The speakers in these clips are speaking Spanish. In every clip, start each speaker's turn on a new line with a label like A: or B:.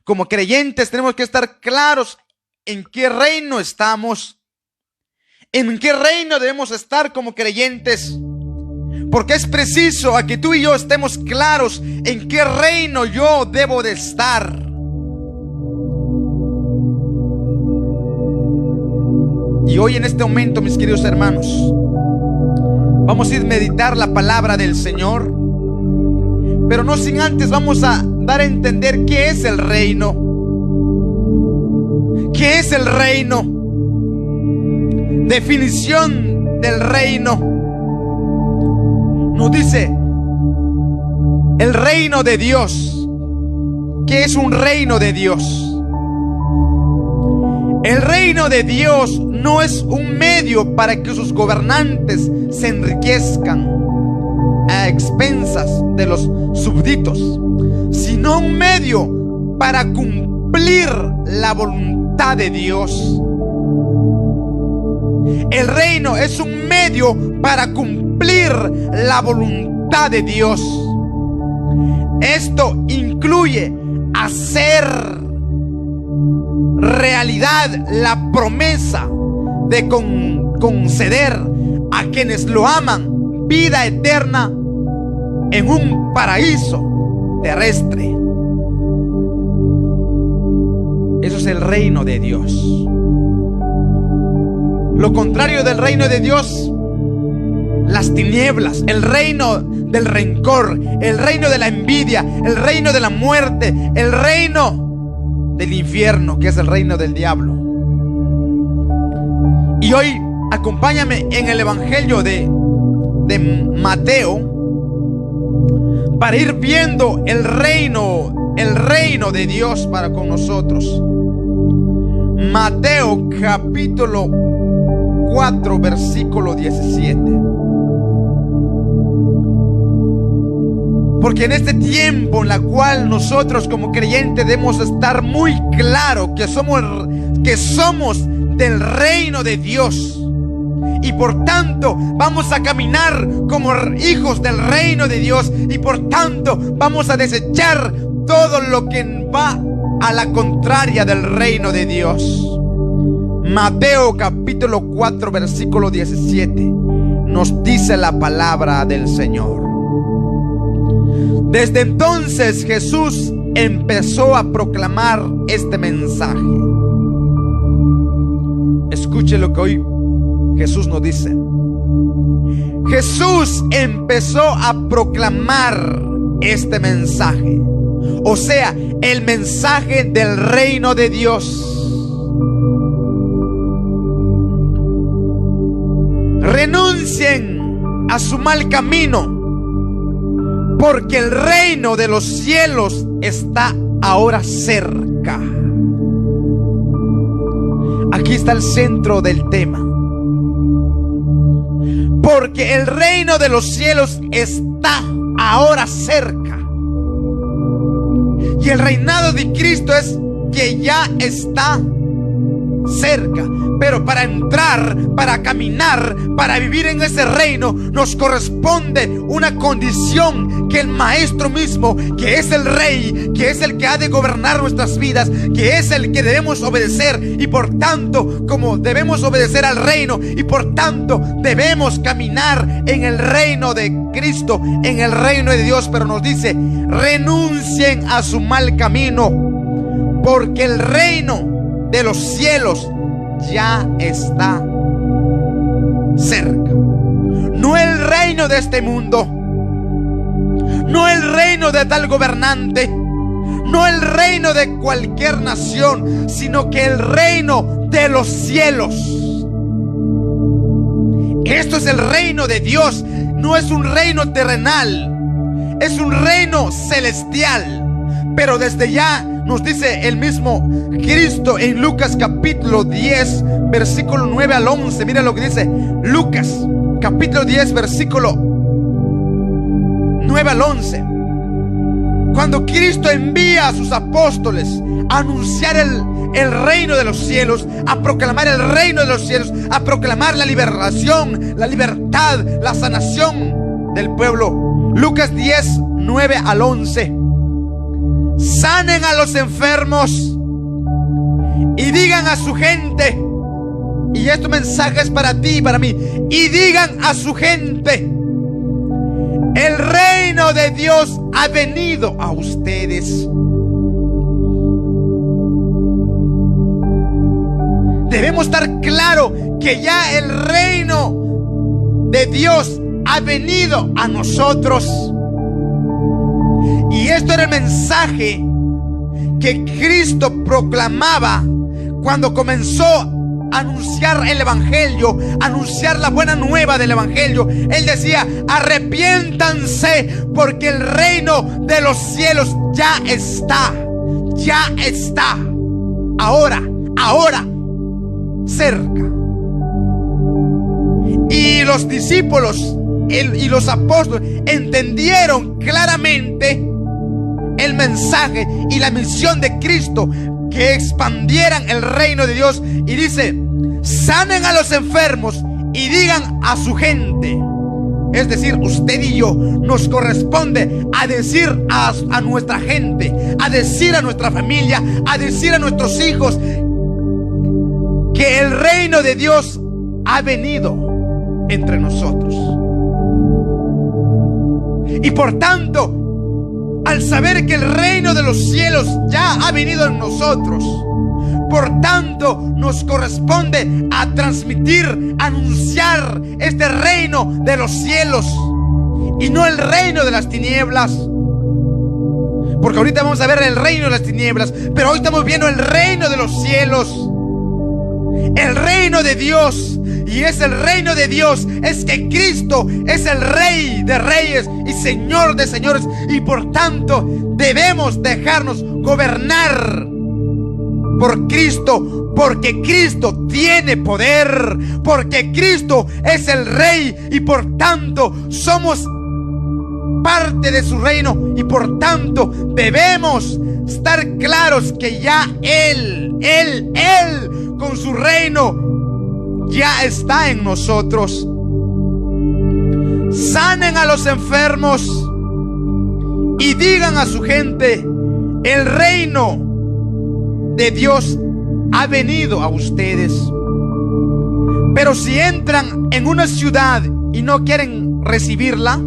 A: Como creyentes tenemos que estar claros en qué reino estamos, en qué reino debemos estar como creyentes, porque es preciso a que tú y yo estemos claros en qué reino yo debo de estar. Y hoy en este momento, mis queridos hermanos, vamos a ir a meditar la palabra del Señor, pero no sin antes vamos a dar a entender qué es el reino. ¿Qué es el reino? Definición del reino. Nos dice el reino de Dios. ¿Qué es un reino de Dios? El reino de Dios no es un medio para que sus gobernantes se enriquezcan a expensas de los súbditos, sino un medio para cumplir la voluntad de Dios. El reino es un medio para cumplir la voluntad de Dios. Esto incluye hacer realidad la promesa de conceder a quienes lo aman vida eterna en un paraíso terrestre. Eso es el reino de Dios. Lo contrario del reino de Dios, las tinieblas, el reino del rencor, el reino de la envidia, el reino de la muerte, el reino del infierno, que es el reino del diablo. Y hoy acompáñame en el evangelio de Mateo para ir viendo el reino de Dios para con nosotros. Mateo capítulo 4 versículo 17. Porque en este tiempo en la cual nosotros como creyentes debemos estar muy claro que somos del reino de Dios, y por tanto vamos a caminar como hijos del reino de Dios, y por tanto vamos a desechar todo lo que va a la contraria del reino de Dios. Mateo capítulo 4 versículo 17 nos dice la palabra del Señor. Desde entonces Jesús empezó a proclamar este mensaje. Escuche lo que hoy Jesús nos dice. Jesús empezó a proclamar este mensaje, o sea, el mensaje del reino de Dios. Renuncien a su mal camino, porque el reino de los cielos está ahora cerca. Aquí está el centro del tema. Porque el reino de los cielos está ahora cerca. Y el reinado de Cristo es que ya está cerca. Pero para entrar, para caminar, para vivir en ese reino, nos corresponde una condición que el Maestro mismo, que es el Rey, que es el que ha de gobernar nuestras vidas, que es el que debemos obedecer. Y por tanto, como debemos obedecer al reino, y por tanto debemos caminar en el reino de Cristo, en el reino de Dios. Pero nos dice: renuncien a su mal camino, porque el reino de los cielos ya está cerca. No el reino de este mundo, no el reino de tal gobernante, no el reino de cualquier nación, sino que el reino de los cielos. Esto es el reino de Dios. No es un reino terrenal, es un reino celestial. Pero desde ya nos dice el mismo Cristo en Lucas capítulo 10 versículo 9 al 11. Mira lo que dice Lucas capítulo 10 versículo 9 al 11. Cuando Cristo envía a sus apóstoles a anunciar el reino de los cielos, a proclamar el reino de los cielos, a proclamar la liberación, la libertad, la sanación del pueblo. Lucas 10, 9 al 11. sanen a los enfermos y digan a su gente, y este mensaje es para ti y para mí, y digan a su gente: el reino de Dios ha venido a ustedes. Debemos estar claro que ya el reino de Dios ha venido a nosotros. Y esto era el mensaje que Cristo proclamaba cuando comenzó a anunciar el evangelio, anunciar la buena nueva del evangelio. Él decía: arrepiéntanse, porque el reino de los cielos ya está ahora cerca. Y los discípulos y los apóstoles entendieron claramente el mensaje y la misión de Cristo, que expandieran el reino de Dios. Y dice: sanen a los enfermos y digan a su gente. Es decir, usted y yo nos corresponde a decir a nuestra gente, a decir a nuestra familia, a decir a nuestros hijos que el reino de Dios ha venido entre nosotros. Y por tanto, al saber que el reino de los cielos ya ha venido en nosotros, por tanto nos corresponde a transmitir, anunciar este reino de los cielos y no el reino de las tinieblas. Porque ahorita vamos a ver el reino de las tinieblas, pero hoy estamos viendo el reino de los cielos, el reino de Dios. Y es el reino de Dios, es que Cristo es el Rey de reyes y Señor de señores. Y por tanto debemos dejarnos gobernar por Cristo, porque Cristo tiene poder, porque Cristo es el Rey y por tanto somos parte de su reino. Y por tanto debemos estar claros que ya Él con su reino ya está en nosotros. Sanen a los enfermos y digan a su gente: el reino de Dios ha venido a ustedes. Pero si entran en una ciudad y no quieren recibirla,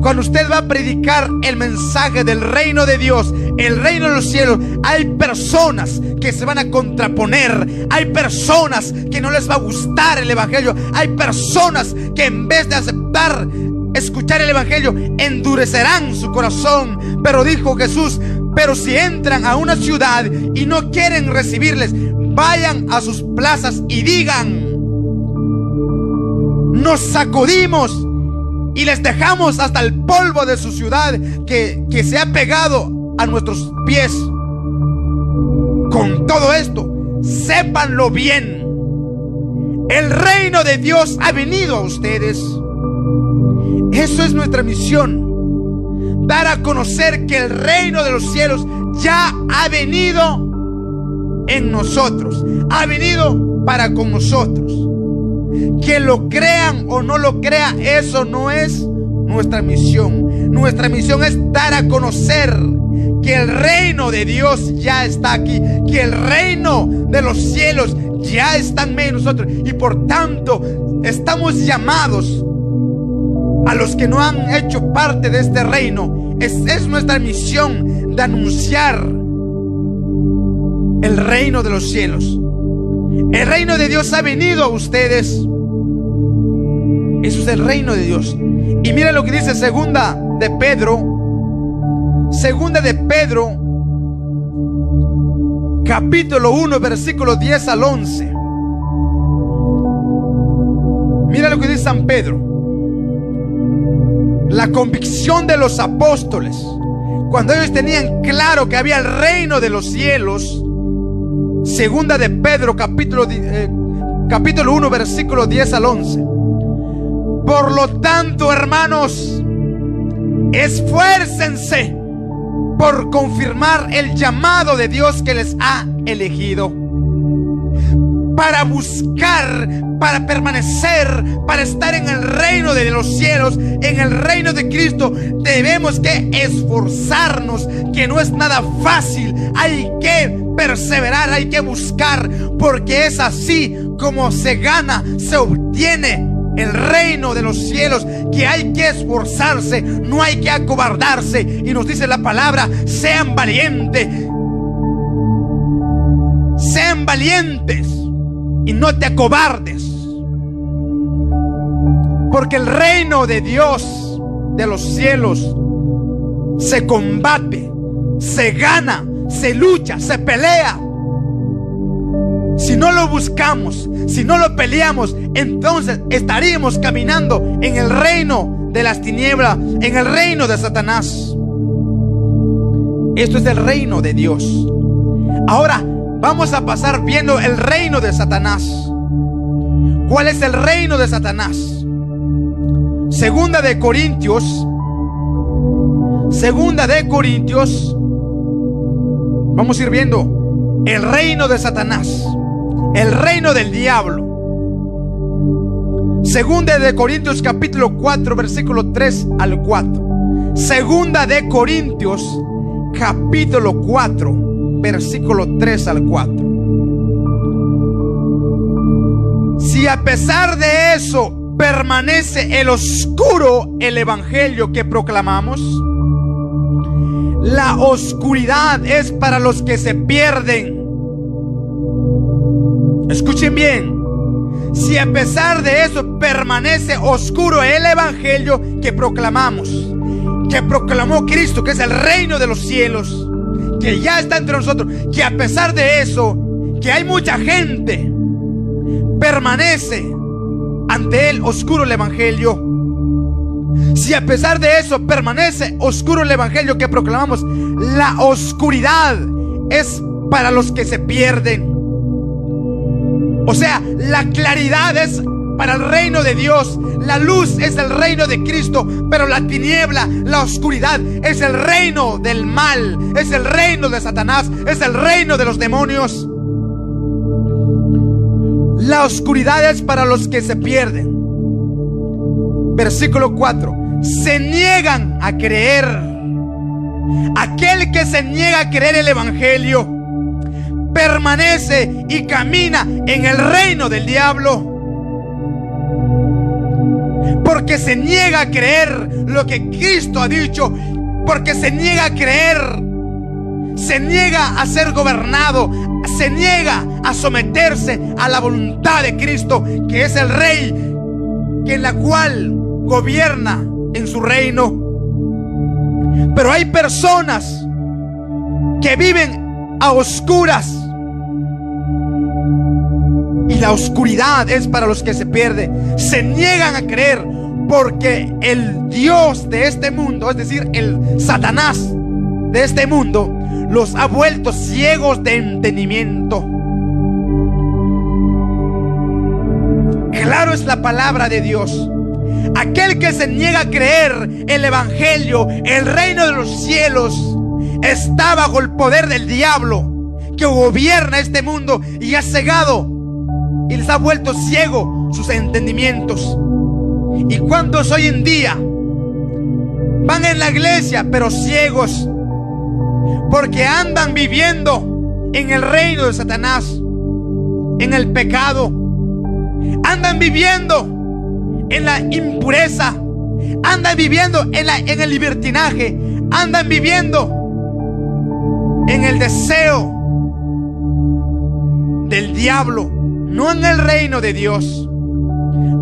A: cuando usted va a predicar el mensaje del reino de Dios, el reino de los cielos, hay personas que se van a contraponer, hay personas que no les va a gustar el evangelio, hay personas que en vez de aceptar escuchar el evangelio, endurecerán su corazón. Pero dijo Jesús: pero si entran a una ciudad y no quieren recibirles, vayan a sus plazas y digan: nos sacudimos y les dejamos hasta el polvo de su ciudad que se ha pegado a nuestros pies. Con todo esto, sépanlo bien: el reino de Dios ha venido a ustedes. Eso es nuestra misión: dar a conocer que el reino de los cielos ya ha venido en nosotros, ha venido para con nosotros. Que lo crean o no lo crean, eso no es nuestra misión. Nuestra misión es dar a conocer que el reino de Dios ya está aquí, que el reino de los cielos ya está en medio de nosotros. Y por tanto estamos llamados, a los que no han hecho parte de este reino, es nuestra misión de anunciar el reino de los cielos. El reino de Dios ha venido a ustedes. Eso es el reino de Dios. Y mira lo que dice Segunda de Pedro, capítulo 1, versículos 10 al 11. Mira lo que dice San Pedro. La convicción de los apóstoles, cuando ellos tenían claro que había el reino de los cielos. Segunda de Pedro, capítulo 1, versículos 10 al 11. Por lo tanto, hermanos, esfuércense por confirmar el llamado de Dios que les ha elegido, para buscar, para permanecer, para estar en el reino de los cielos en el reino de Cristo, debemos que esforzarnos, que no es nada fácil. Hay que perseverar, hay que buscar, porque es así como se gana, se obtiene el reino de los cielos, que hay que esforzarse, no hay que acobardarse. Y nos dice la palabra: sean valientes, sean valientes y no te acobardes, porque el reino de Dios de los cielos se combate, se gana, se lucha, se pelea. Si no lo buscamos, si no lo peleamos, entonces estaríamos caminando en el reino de las tinieblas, en el reino de Satanás. Esto es el reino de Dios. Ahora vamos a pasar viendo el reino de Satanás. ¿Cuál es el reino de Satanás? Segunda de Corintios, vamos a ir viendo el reino de Satanás, el reino del diablo. Segunda de Corintios capítulo 4, versículo 3 al 4. Segunda de Corintios capítulo 4, versículo 3 al 4. Si a pesar de eso permanece el oscuro el evangelio que proclamamos, la oscuridad es para los que se pierden. Escuchen bien. Si a pesar de eso permanece oscuro el evangelio que proclamamos, que proclamó Cristo, que es el reino de los cielos, que ya está entre nosotros, que a pesar de eso, que hay mucha gente, permanece ante él oscuro el evangelio. Si a pesar de eso permanece oscuro el evangelio que proclamamos, la oscuridad es para los que se pierden. O sea, la claridad es para el reino de Dios, la luz es el reino de Cristo, pero la tiniebla, la oscuridad es el reino del mal, es el reino de Satanás, es el reino de los demonios. La oscuridad es para los que se pierden. Versículo 4. Se niegan a creer. Aquel que se niega a creer el evangelio permanece y camina en el reino del diablo, porque se niega a creer lo que Cristo ha dicho, porque se niega a creer, se niega a ser gobernado, se niega a someterse a la voluntad de Cristo, que es el Rey, en la cual gobierna en su reino. Pero hay personas que viven a oscuras, y la oscuridad es para los que se pierden. Se niegan a creer porque el Dios de este mundo, es decir, el Satanás de este mundo, los ha vuelto ciegos de entendimiento. Claro es la palabra de Dios. Aquel que se niega a creer el evangelio, el reino de los cielos, está bajo el poder del diablo, que gobierna este mundo y ha cegado y les ha vuelto ciego sus entendimientos. ¿Y cuántos hoy en día van en la iglesia pero ciegos? Porque andan viviendo en el reino de Satanás, en el pecado. Andan viviendo en la impureza. Andan viviendo en el libertinaje. Andan viviendo en el deseo del diablo, no en el reino de Dios.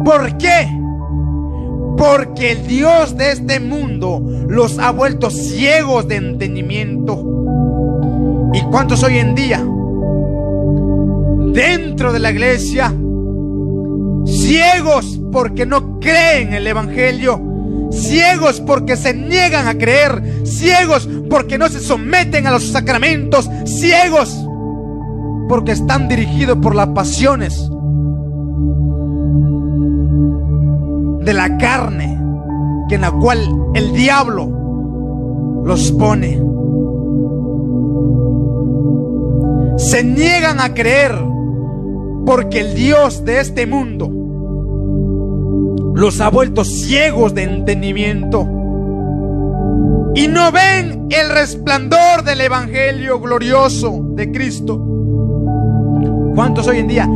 A: ¿Por qué? Porque el Dios de este mundo los ha vuelto ciegos de entendimiento. ¿Y cuántos hoy en día dentro de la iglesia ciegos porque no creen el evangelio, ciegos porque se niegan a creer, ciegos porque no se someten a los sacramentos, ciegos porque están dirigidos por las pasiones de la carne, que en la cual el diablo los pone? Se niegan a creer porque el Dios de este mundo los ha vuelto ciegos de entendimiento y no ven el resplandor del evangelio glorioso de Cristo. ¿Cuántos hoy en día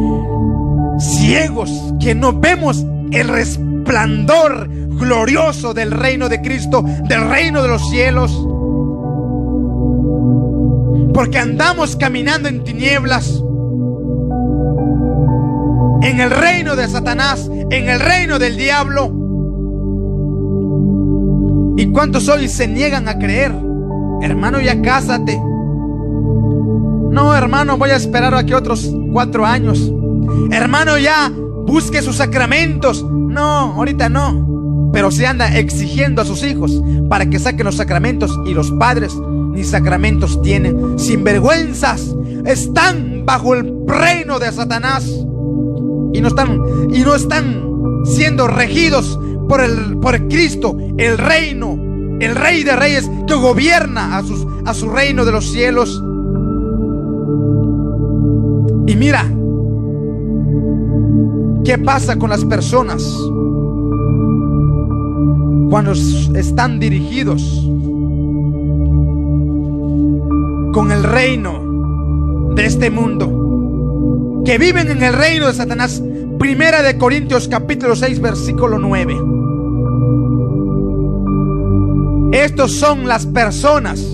A: ciegos que no vemos el resplandor glorioso del reino de Cristo, del reino de los cielos? Porque andamos caminando en tinieblas, en el reino de Satanás, en el reino del diablo. ¿Y cuántos hoy se niegan a creer? Hermano, ya cásate. No, hermano, voy a esperar aquí otros 4 años. Hermano, ya busque sus sacramentos. No, ahorita no. Pero se anda exigiendo a sus hijos para que saquen los sacramentos, y los padres ni sacramentos tienen. Sinvergüenzas, están bajo el reino de Satanás y no están siendo regidos por Cristo, el reino, el Rey de Reyes, que gobierna a su reino de los cielos. Y mira, ¿qué pasa con las personas cuando están dirigidos con el reino de este mundo, que viven en el reino de Satanás? Primera de Corintios capítulo 6 versículo 9. Estos son las personas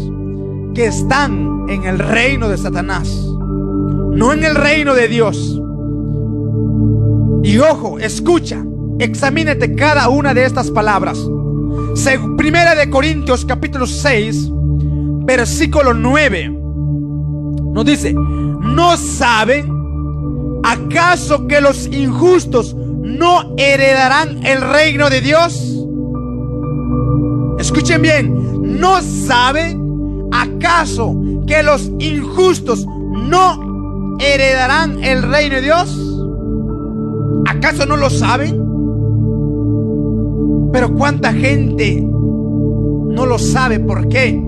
A: que están en el reino de Satanás, no en el reino de Dios. Y ojo, escucha, examínate cada una de estas palabras. Primera de Corintios capítulo 6 versículo 9 nos dice: ¿no saben acaso que los injustos no heredarán el reino de Dios? Escuchen bien, ¿no saben acaso que los injustos no heredarán el reino de Dios? ¿Acaso no lo saben? Pero cuánta gente no lo sabe. ¿Por qué?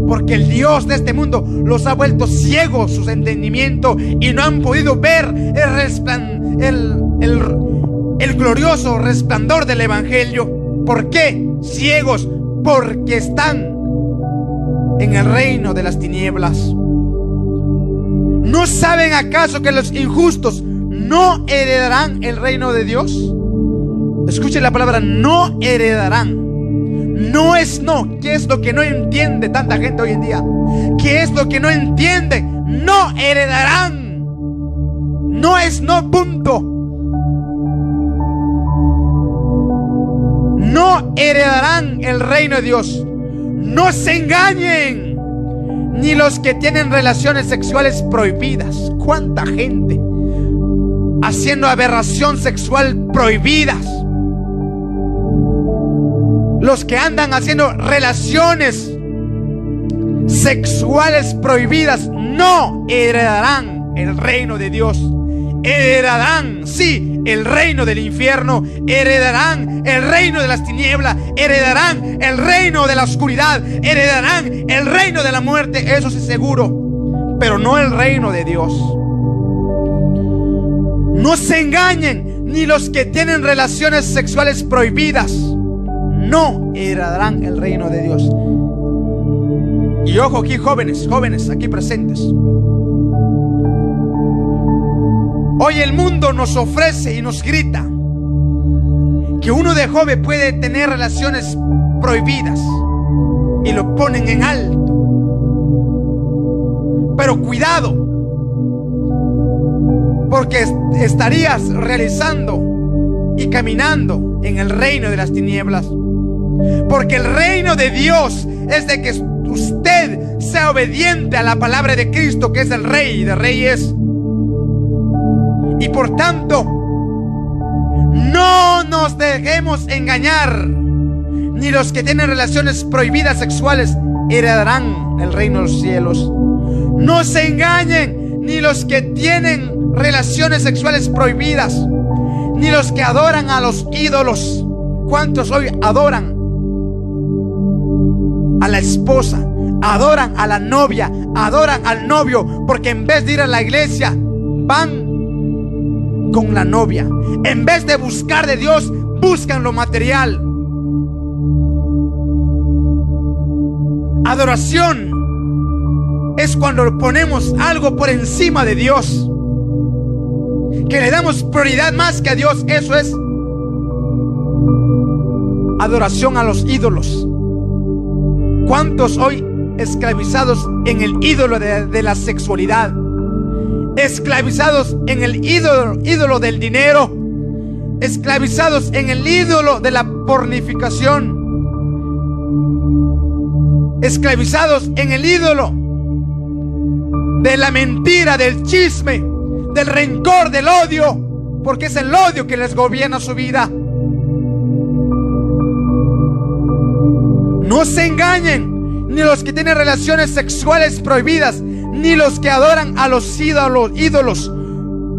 A: Porque el Dios de este mundo los ha vuelto ciegos sus entendimientos y no han podido ver el glorioso resplandor del evangelio. ¿Por qué ciegos? Porque están en el reino de las tinieblas. ¿No saben acaso que los injustos no heredarán el reino de Dios? Escuchen la palabra no heredarán. No es no. ¿Qué es lo que no entiende tanta gente hoy en día? ¿Qué es lo que no entiende? No heredarán. No es no, punto. No heredarán el reino de Dios. No se engañen, ni los que tienen relaciones sexuales prohibidas. ¿Cuánta gente haciendo aberración sexual prohibidas? Los que andan haciendo relaciones sexuales prohibidas no heredarán el reino de Dios. Heredarán, sí, el reino del infierno. Heredarán el reino de las tinieblas. Heredarán el reino de la oscuridad. Heredarán el reino de la muerte. Eso sí seguro. Pero no el reino de Dios. No se engañen, ni los que tienen relaciones sexuales prohibidas no heredarán el reino de Dios. Y ojo aquí, jóvenes aquí presentes. Hoy el mundo nos ofrece y nos grita que uno de joven puede tener relaciones prohibidas y lo ponen en alto. Pero cuidado, porque estarías realizando y caminando en el reino de las tinieblas. Porque el reino de Dios es de que usted sea obediente a la palabra de Cristo, que es el Rey de Reyes. Y por tanto, no nos dejemos engañar, ni los que tienen relaciones prohibidas sexuales heredarán el reino de los cielos. No se engañen, ni los que tienen relaciones sexuales prohibidas, ni los que adoran a los ídolos. ¿Cuántos hoy adoran a la esposa, adoran a la novia, adoran al novio? Porque en vez de ir a la iglesia, van con la novia. En vez de buscar de Dios, buscan lo material. Adoración es cuando ponemos algo por encima de Dios, que le damos prioridad más que a Dios. Eso es adoración a los ídolos. ¿Cuántos hoy esclavizados en el ídolo de la sexualidad? Esclavizados en el ídolo del dinero. Esclavizados en el ídolo de la pornificación. Esclavizados en el ídolo de la mentira, del chisme, del rencor, del odio, porque es el odio que les gobierna su vida. No se engañen, ni los que tienen relaciones sexuales prohibidas, ni los que adoran a los ídolos,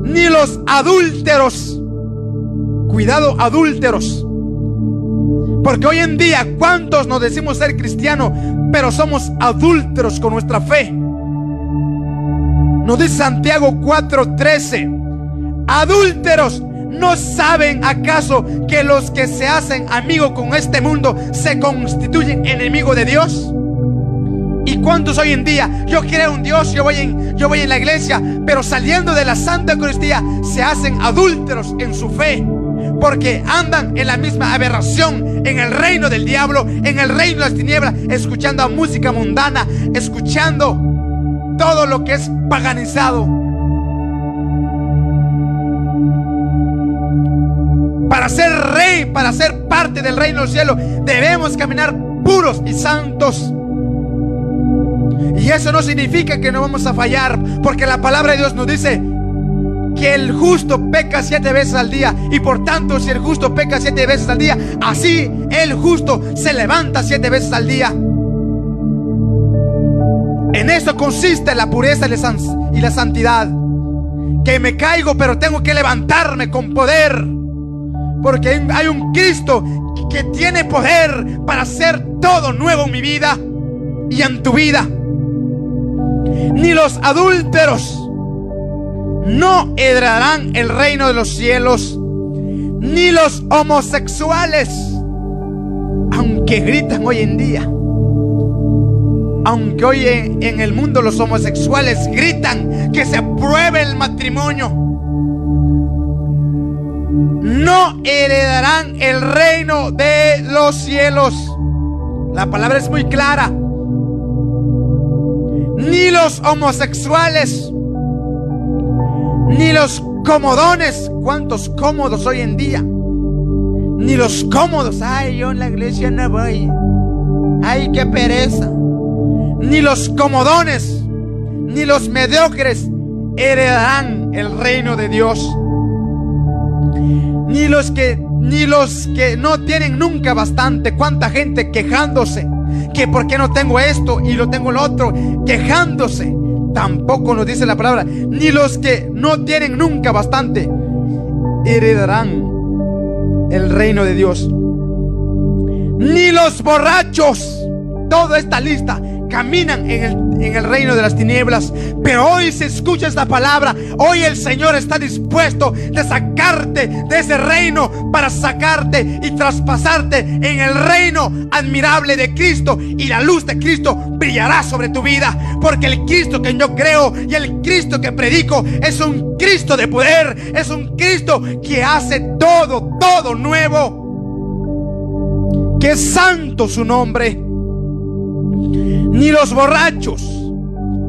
A: ni los adúlteros. Cuidado, adúlteros. Porque hoy en día, ¿cuántos nos decimos ser cristianos, pero somos adúlteros con nuestra fe? Nos dice Santiago 4:13: adúlteros, ¿no saben acaso que los que se hacen amigos con este mundo se constituyen enemigos de Dios? ¿Y cuántos hoy en día? Yo creo en Dios, yo voy en la iglesia, pero saliendo de la Santa Eucaristía se hacen adúlteros en su fe, porque andan en la misma aberración, en el reino del diablo, en el reino de las tinieblas, escuchando a música mundana, escuchando todo lo que es paganizado. Para ser rey, para ser parte del reino del cielo, debemos caminar puros y santos. Y eso no significa que no vamos a fallar, porque la palabra de Dios nos dice que el justo peca 7 veces al día. Y por tanto, si el justo peca 7 veces al día, así el justo se levanta 7 veces al día. En eso consiste la pureza y la santidad. Que me caigo, pero tengo que levantarme con poder, porque hay un Cristo que tiene poder para hacer todo nuevo en mi vida y en tu vida. Ni los adúlteros no heredarán el reino de los cielos, ni los homosexuales, aunque gritan hoy en día. Aunque hoy en el mundo los homosexuales gritan que se apruebe el matrimonio, no heredarán el reino de los cielos. La palabra es muy clara. Ni los homosexuales, ni los comodones. ¿Cuántos cómodos hoy en día? Ni los cómodos. Ay, yo en la iglesia no voy. Ay, qué pereza. Ni los comodones, ni los mediocres heredarán el reino de Dios. Ni los que no tienen nunca bastante. Cuánta gente quejándose que por qué no tengo esto y lo tengo lo otro, quejándose. Tampoco nos dice la palabra: ni los que no tienen nunca bastante heredarán el reino de Dios. Ni los borrachos. Toda esta lista caminan en el reino de las tinieblas. Pero hoy se escucha esta palabra. Hoy el Señor está dispuesto de sacarte de ese reino, para sacarte y traspasarte en el reino admirable de Cristo. Y la luz de Cristo brillará sobre tu vida, porque el Cristo que yo creo y el Cristo que predico es un Cristo de poder. Es un Cristo que hace todo nuevo. Que es santo su nombre. Ni los borrachos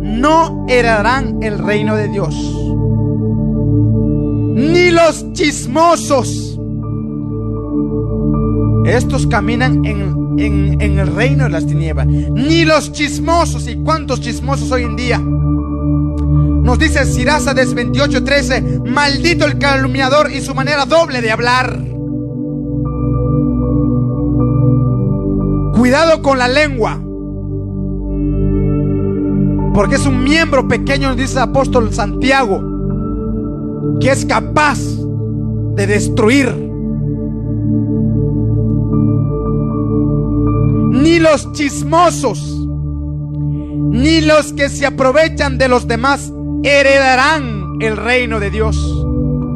A: no heredarán el reino de Dios, ni los chismosos. Estos caminan en el reino de las tinieblas. Ni los chismosos. ¿Y cuántos chismosos hoy en día? Nos dice Sirácides 28:13: maldito el calumniador y su manera doble de hablar. Cuidado con la lengua, porque es un miembro pequeño, nos dice el apóstol Santiago, que es capaz de destruir. Ni los chismosos, ni los que se aprovechan de los demás heredarán el reino de Dios.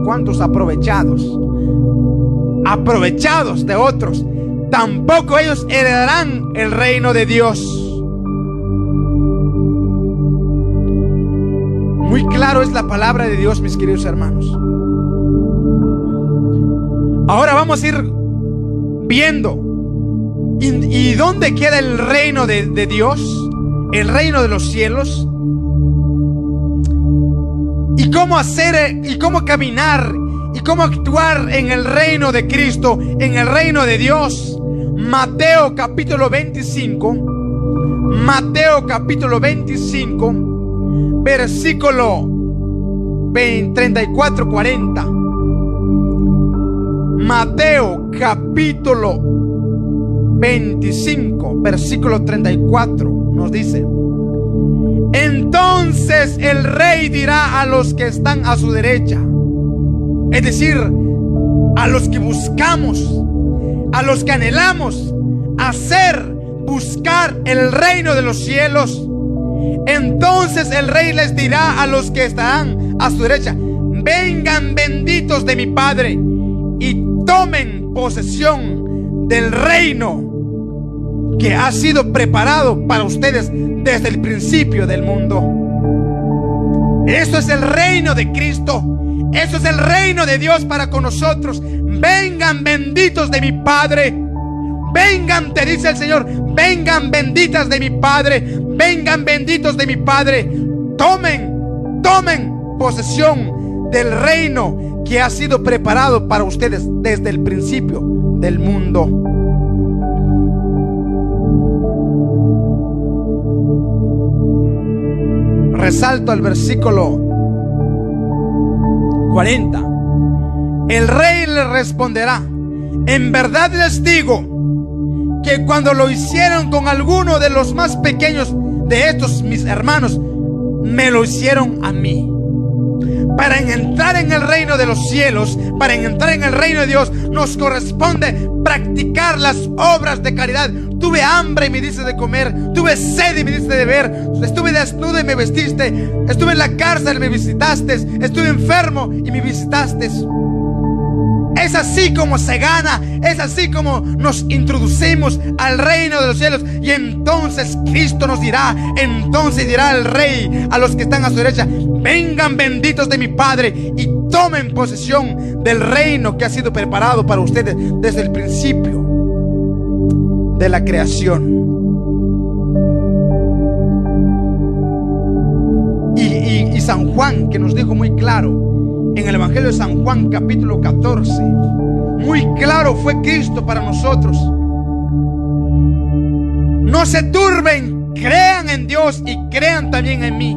A: ¿Cuántos aprovechados? aprovechados de otros, tampoco ellos heredarán el reino de Dios. Muy claro es la palabra de Dios, mis queridos hermanos. Ahora vamos a ir viendo ¿y dónde queda el reino de Dios? El reino de los cielos. Y cómo hacer y cómo caminar y cómo actuar en el reino de Cristo, en el reino de Dios. Mateo capítulo 25. Mateo capítulo 25, versículo 34-40. Mateo capítulo 25, versículo 34 nos dice: entonces el rey dirá a los que están a su derecha, es decir, a los que buscamos, a los que anhelamos buscar el reino de los cielos. Entonces el rey les dirá a los que estarán a su derecha: vengan benditos de mi Padre y tomen posesión del reino que ha sido preparado para ustedes desde el principio del mundo. Eso es el reino de Cristo. Eso es el reino de Dios para con nosotros. Vengan benditos de mi Padre. Vengan, te dice el Señor, vengan benditas de mi Padre. Vengan benditos de mi Padre. Tomen posesión del reino que ha sido preparado para ustedes desde el principio del mundo. Resalto al versículo 40. El rey le responderá: en verdad les digo que cuando lo hicieron con alguno de los más pequeños de estos mis hermanos, me lo hicieron a mí. Para entrar en el reino de los cielos, para entrar en el reino de Dios, nos corresponde practicar las obras de caridad. Tuve hambre y me diste de comer, tuve sed y me diste de beber, estuve desnudo y me vestiste, estuve en la cárcel y me visitaste, estuve enfermo y me visitaste. Es así como se gana, es así como nos introducimos al reino de los cielos. Y entonces Cristo nos dirá, entonces dirá el rey a los que están a su derecha: vengan benditos de mi Padre y tomen posesión del reino que ha sido preparado para ustedes desde el principio de la creación. Y San Juan, que nos dijo muy claro en el Evangelio de San Juan capítulo 14, muy claro fue Cristo para nosotros: no se turben, crean en Dios y crean también en mí.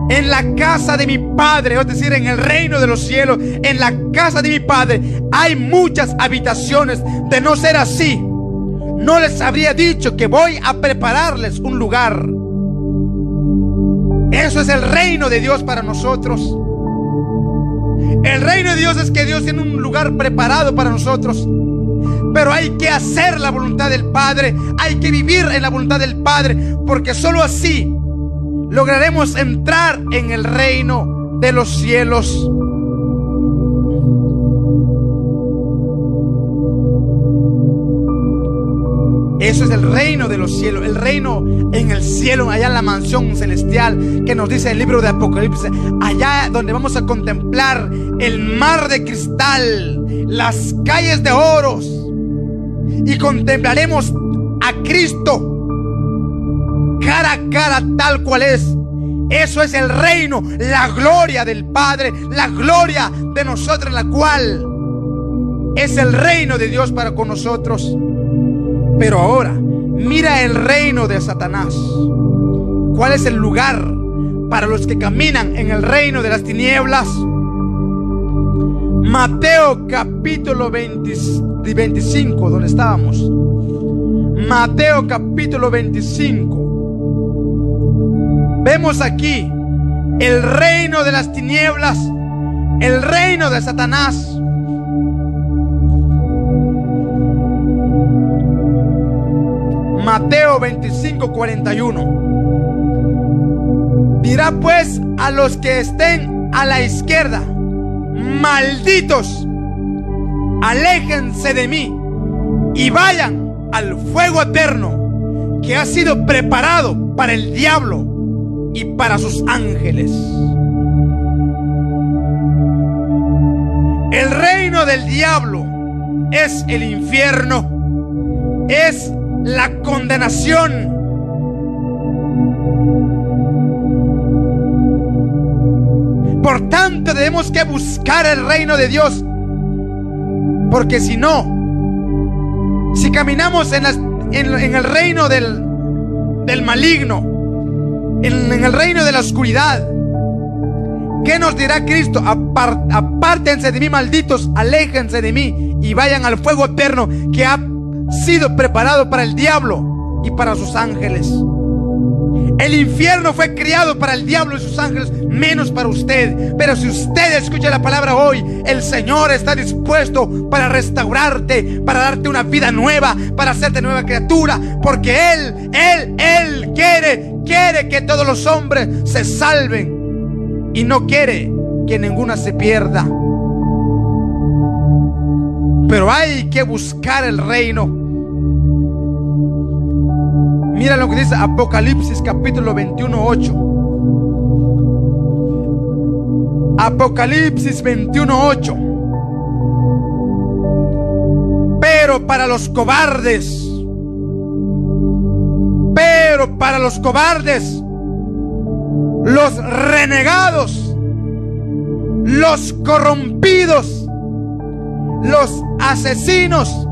A: En la casa de mi Padre, es decir, en el reino de los cielos, en la casa de mi Padre hay muchas habitaciones. De no ser así, no les habría dicho que voy a prepararles un lugar. Eso es el reino de Dios para nosotros. El reino de Dios es que Dios tiene un lugar preparado para nosotros. Pero hay que hacer la voluntad del Padre. Hay que vivir en la voluntad del Padre, porque solo así lograremos entrar en el reino de los cielos. Eso es el reino de los cielos, el reino en el cielo, allá en la mansión celestial que nos dice el libro de Apocalipsis, allá donde vamos a contemplar el mar de cristal, las calles de oros, y contemplaremos a Cristo cara a cara tal cual es. Eso es el reino, la gloria del Padre, la gloria de nosotros, la cual es el reino de Dios para con nosotros. Pero ahora, mira el reino de Satanás. ¿Cuál es el lugar para los que caminan en el reino de las tinieblas? Mateo capítulo 25, donde estábamos. Mateo capítulo 25. Vemos aquí el reino de las tinieblas, el reino de Satanás. Mateo 25, 41. Dirá pues a los que estén a la izquierda: malditos, aléjense de mí y vayan al fuego eterno que ha sido preparado para el diablo y para sus ángeles. El reino del diablo es el infierno, es la condenación. Por tanto, debemos que buscar el reino de Dios, porque si no, si caminamos en el reino del maligno, en el reino de la oscuridad, ¿qué nos dirá Cristo? Apártense de mí, malditos, aléjense de mí y vayan al fuego eterno que ha sido preparado para el diablo y para sus ángeles. El infierno fue creado para el diablo y sus ángeles, menos para usted. Pero si usted escucha la palabra hoy, el Señor está dispuesto para restaurarte, para darte una vida nueva, para hacerte nueva criatura, porque Él quiere que todos los hombres se salven y no quiere que ninguna se pierda. Pero hay que buscar el reino. Mira lo que dice Apocalipsis capítulo 21:8. Apocalipsis 21:8. Pero para los cobardes, los renegados, los corrompidos, los asesinos,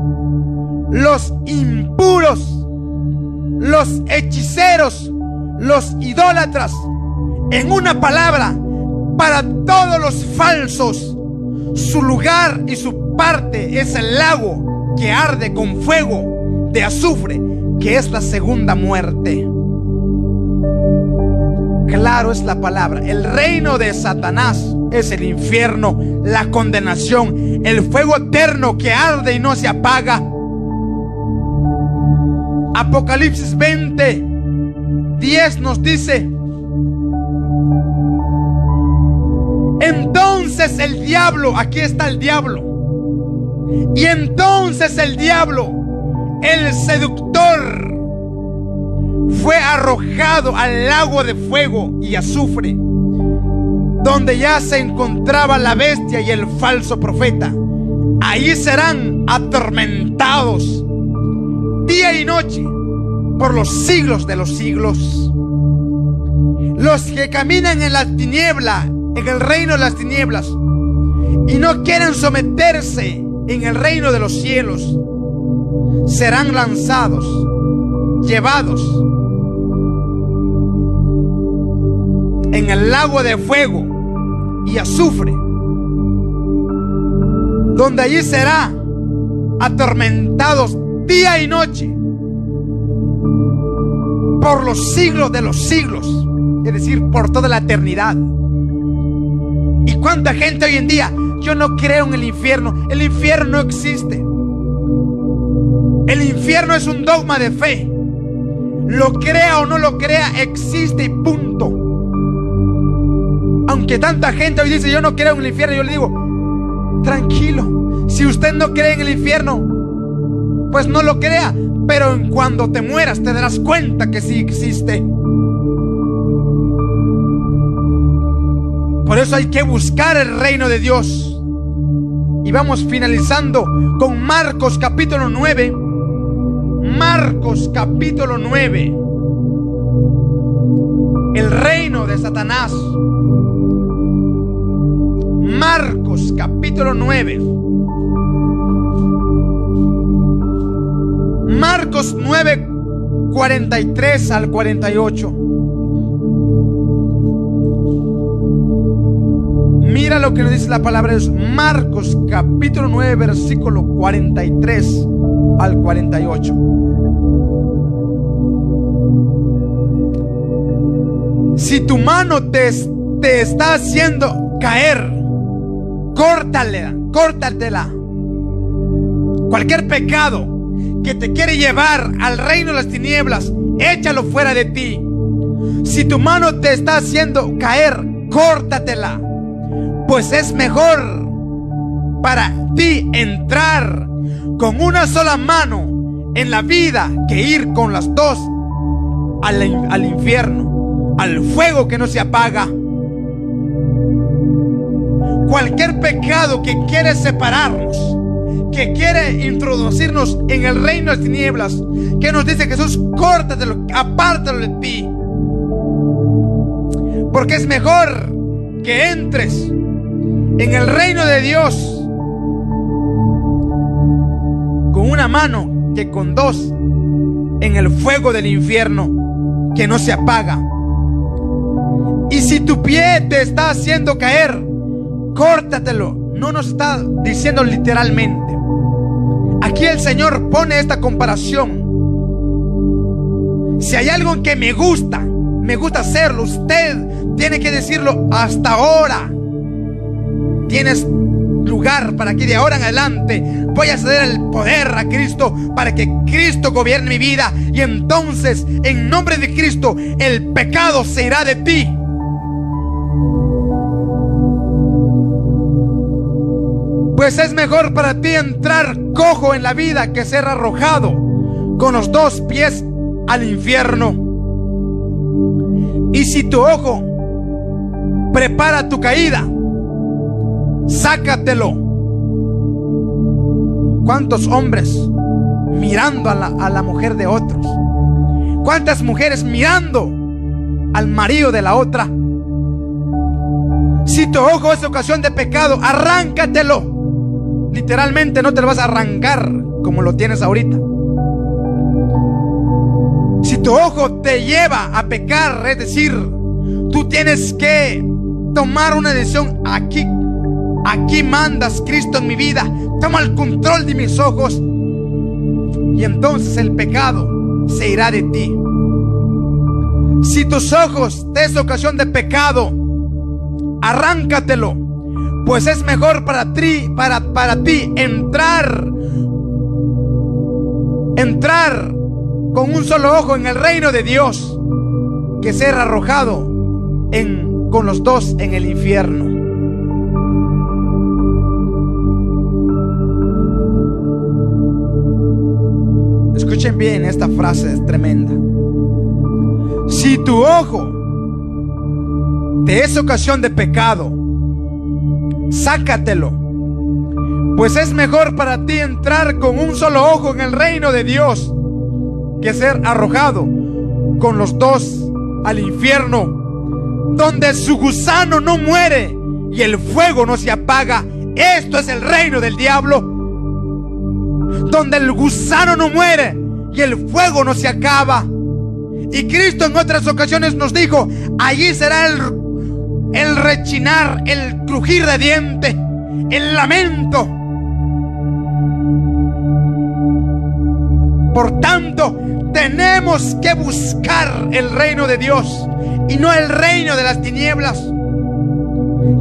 A: los impuros, los hechiceros, los idólatras, en una palabra, para todos los falsos, su lugar y su parte es el lago que arde con fuego de azufre, que es la segunda muerte. Claro es la palabra. El reino de Satanás es el infierno, la condenación, el fuego eterno que arde y no se apaga. Apocalipsis 20:10 nos dice: entonces el diablo, aquí está el diablo, y entonces el diablo, el seductor, fue arrojado al lago de fuego y azufre, donde ya se encontraba la bestia y el falso profeta. Allí serán atormentados día y noche por los siglos de los siglos. Los que caminan en la tiniebla, en el reino de las tinieblas, y no quieren someterse en el reino de los cielos, serán lanzados, llevados en el lago de fuego y azufre, donde allí serán atormentados día y noche por los siglos de los siglos, es decir, por toda la eternidad. ¿Y cuánta gente hoy en día? Yo no creo en el infierno. El infierno no existe. El infierno es un dogma de fe. Lo crea o no lo crea, existe y punto. Aunque tanta gente hoy dice: yo no creo en el infierno, yo le digo: tranquilo, si usted no cree en el infierno, pues no lo crea, pero cuando te mueras te darás cuenta que sí existe. Por eso hay que buscar el reino de Dios. Y vamos finalizando con Marcos capítulo 9. Marcos capítulo 9. El reino de Satanás. Marcos capítulo 9. Marcos 9, 43 al 48. Mira lo que nos dice la palabra de Dios. Marcos capítulo 9, versículo 43 al 48. Si tu mano te está haciendo caer, córtatela. Cualquier pecado que te quiere llevar al reino de las tinieblas, échalo fuera de ti. Si tu mano te está haciendo caer, córtatela, pues es mejor para ti entrar con una sola mano en la vida que ir con las dos al infierno, al fuego que no se apaga. Cualquier pecado que quiere separarnos, que quiere introducirnos en el reino de las tinieblas, que nos dice: Jesús, córtatelo, apártalo de ti, porque es mejor que entres en el reino de Dios con una mano que con dos en el fuego del infierno que no se apaga. Y si tu pie te está haciendo caer, córtatelo. No nos está diciendo literalmente. Aquí el Señor pone esta comparación. Si hay algo que me gusta hacerlo, usted tiene que decirlo: hasta ahora. Tienes lugar para que de ahora en adelante voy a ceder el poder a Cristo, para que Cristo gobierne mi vida. Y entonces, en nombre de Cristo, el pecado se irá de ti. Pues es mejor para ti entrar cojo en la vida que ser arrojado con los dos pies al infierno. Y si tu ojo prepara tu caída, sácatelo. ¿Cuántos hombres mirando a la mujer de otros? ¿Cuántas mujeres mirando al marido de la otra? Si tu ojo es ocasión de pecado, arráncatelo. Literalmente no te lo vas a arrancar como lo tienes ahorita. Si tu ojo te lleva a pecar, es decir, tú tienes que tomar una decisión. Aquí mandas, Cristo, en mi vida. Toma el control de mis ojos. Y entonces el pecado se irá de ti. Si tus ojos te es ocasión de pecado, arráncatelo. Pues es mejor para ti entrar con un solo ojo en el reino de Dios, que ser arrojado con los dos en el infierno. Escuchen bien, esta frase es tremenda. Si tu ojo te es ocasión de pecado, sácatelo. Pues es mejor para ti entrar con un solo ojo en el reino de Dios que ser arrojado con los dos al infierno, donde su gusano no muere y el fuego no se apaga. Esto es el reino del diablo, donde el gusano no muere y el fuego no se acaba. Y Cristo en otras ocasiones nos dijo: allí será el rechinar, el crujir de dientes, el lamento. Por tanto, tenemos que buscar el reino de Dios y no el reino de las tinieblas,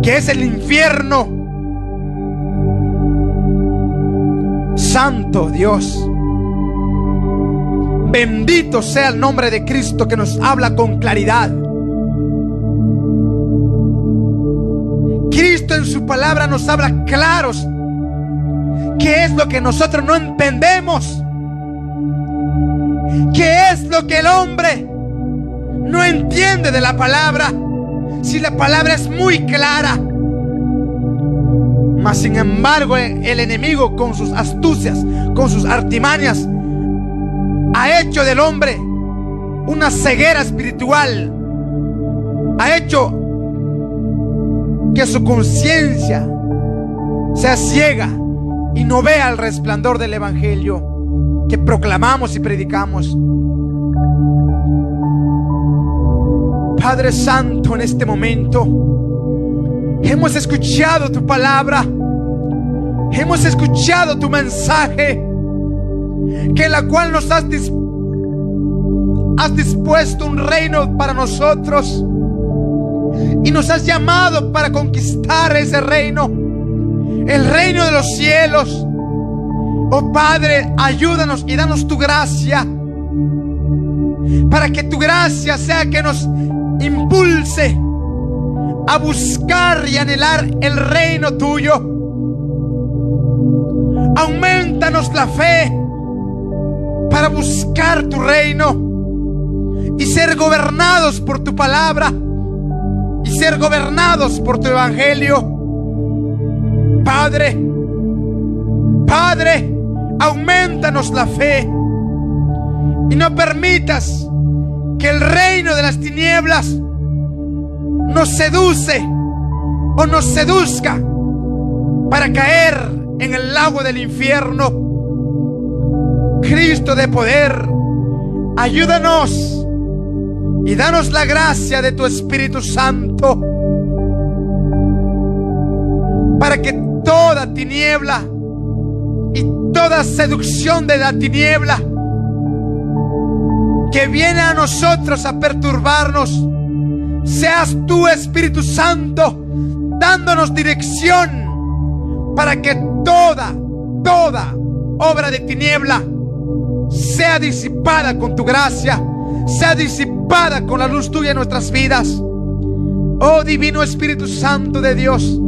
A: que es el infierno. Santo Dios, bendito sea el nombre de Cristo, que nos habla con claridad. Cristo en su palabra nos habla claros. ¿Qué es lo que nosotros no entendemos? ¿Qué es lo que el hombre no entiende de la palabra? Si la palabra es muy clara. Mas sin embargo, el enemigo, con sus astucias, con sus artimañas, ha hecho del hombre una ceguera espiritual. Ha hecho que su conciencia sea ciega y no vea el resplandor del evangelio que proclamamos y predicamos. Padre Santo, en este momento hemos escuchado tu palabra, hemos escuchado tu mensaje, que en la cual nos has dispuesto un reino para nosotros y nos has llamado para conquistar ese reino, el reino de los cielos. Oh Padre, ayúdanos y danos tu gracia, para que tu gracia sea que nos impulse a buscar y anhelar el reino tuyo, Aumentanos la fe para buscar tu reino y ser gobernados por tu palabra y ser gobernados por tu evangelio. Padre, aumentanos la fe y no permitas que el reino de las tinieblas nos seduce o nos seduzca para caer en el lago del infierno. Cristo de poder, ayúdanos y danos la gracia de tu Espíritu Santo para que toda tiniebla y toda seducción de la tiniebla que viene a nosotros a perturbarnos, seas tú, Espíritu Santo, dándonos dirección para que toda obra de tiniebla sea disipada con tu gracia, sea disipada con la luz tuya en nuestras vidas. Oh Divino Espíritu Santo de Dios,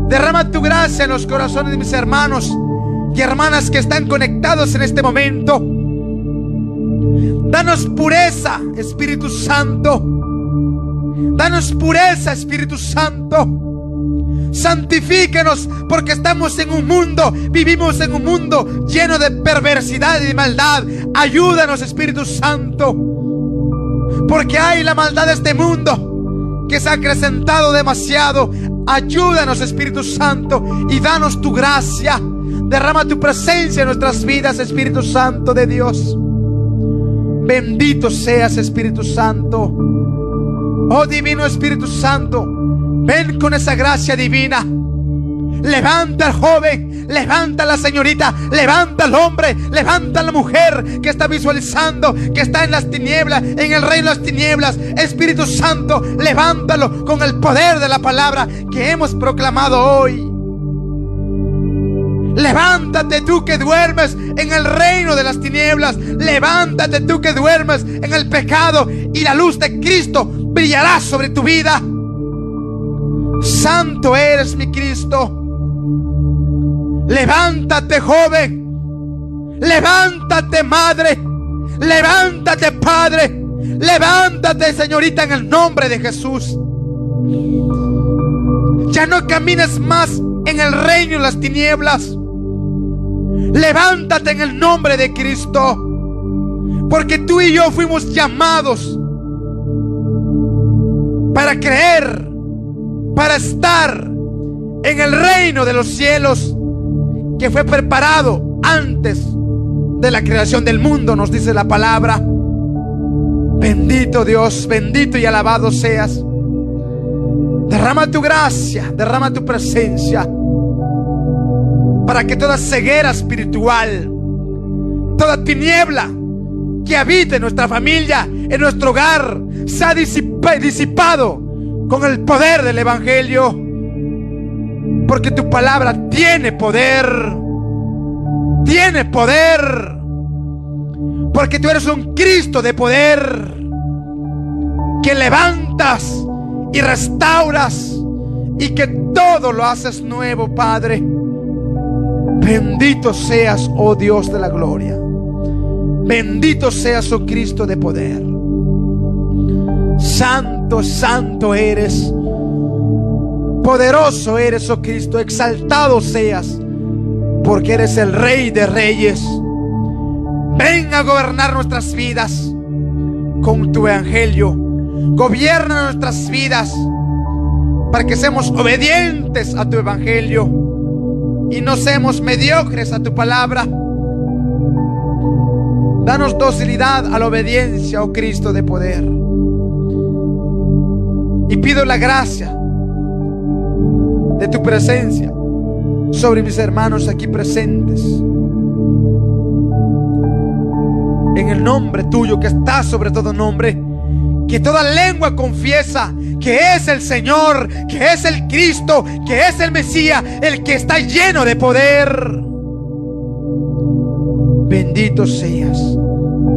A: derrama tu gracia en los corazones de mis hermanos y hermanas que están conectados en este momento. Danos pureza, Espíritu Santo. Danos pureza, Espíritu Santo. Santifícanos, porque estamos en un mundo, vivimos en un mundo lleno de perversidad y de maldad. Ayúdanos, Espíritu Santo, porque hay la maldad de este mundo que se ha acrecentado demasiado. Ayúdanos, Espíritu Santo, y danos tu gracia. Derrama tu presencia en nuestras vidas, Espíritu Santo de Dios. Bendito seas, Espíritu Santo. Oh Divino Espíritu Santo, ven con esa gracia divina. Levanta al joven, levanta a la señorita, levanta al hombre, levanta a la mujer que está visualizando, que está en las tinieblas, en el reino de las tinieblas. Espíritu Santo, levántalo con el poder de la palabra que hemos proclamado hoy. Levántate tú que duermes en el reino de las tinieblas. Levántate tú que duermes en el pecado, y la luz de Cristo brillará sobre tu vida. Santo eres mi Cristo. Levántate, joven. Levántate, madre. Levántate, padre. Levántate, señorita, en el nombre de Jesús. Ya no camines más en el reino de las tinieblas. Levántate en el nombre de Cristo, porque tú y yo fuimos llamados para creer, para estar en el reino de los cielos que fue preparado antes de la creación del mundo, nos dice la palabra. Bendito Dios, bendito y alabado seas. Derrama tu gracia, derrama tu presencia, para que toda ceguera espiritual, toda tiniebla que habita en nuestra familia, en nuestro hogar, sea disipado con el poder del evangelio. Porque tu palabra tiene poder. Tiene poder. Porque tú eres un Cristo de poder, que levantas y restauras, y que todo lo haces nuevo, Padre. Bendito seas, oh Dios de la gloria. Bendito seas, oh Cristo de poder. Santo, santo eres. Poderoso eres, oh Cristo. Exaltado seas, porque eres el Rey de Reyes. Ven a gobernar nuestras vidas con tu evangelio. Gobierna nuestras vidas para que seamos obedientes a tu evangelio y no seamos mediocres a tu palabra. Danos docilidad a la obediencia, oh Cristo de poder. Y pido la gracia de tu presencia sobre mis hermanos aquí presentes. En el nombre tuyo que está sobre todo nombre, que toda lengua confiesa que es el Señor, que es el Cristo, que es el Mesías, el que está lleno de poder. Bendito seas,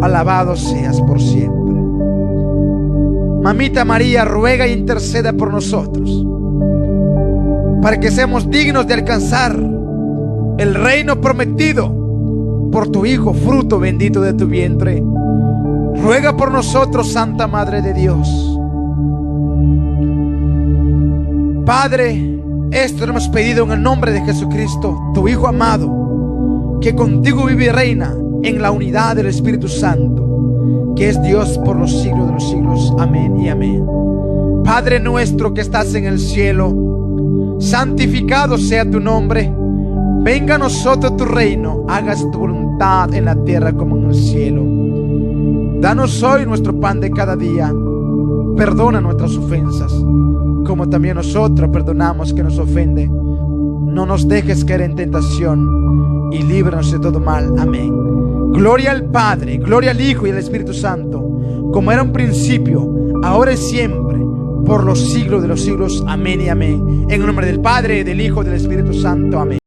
A: alabado seas por siempre. Mamita María, ruega e interceda por nosotros, para que seamos dignos de alcanzar el reino prometido por tu Hijo, fruto bendito de tu vientre. Ruega por nosotros, Santa Madre de Dios. Padre, esto lo hemos pedido en el nombre de Jesucristo, tu Hijo amado, que contigo vive y reina en la unidad del Espíritu Santo, que es Dios por los siglos de los siglos. Amén y amén. Padre nuestro que estás en el cielo, santificado sea tu nombre. Venga a nosotros tu reino, hagas tu voluntad en la tierra como en el cielo. Danos hoy nuestro pan de cada día. Perdona nuestras ofensas, como también nosotros perdonamos que nos ofenden. No nos dejes caer en tentación y líbranos de todo mal. Amén. Gloria al Padre, gloria al Hijo y al Espíritu Santo, como era un principio, ahora y siempre, por los siglos de los siglos. Amén y amén. En el nombre del Padre, del Hijo y del Espíritu Santo. Amén.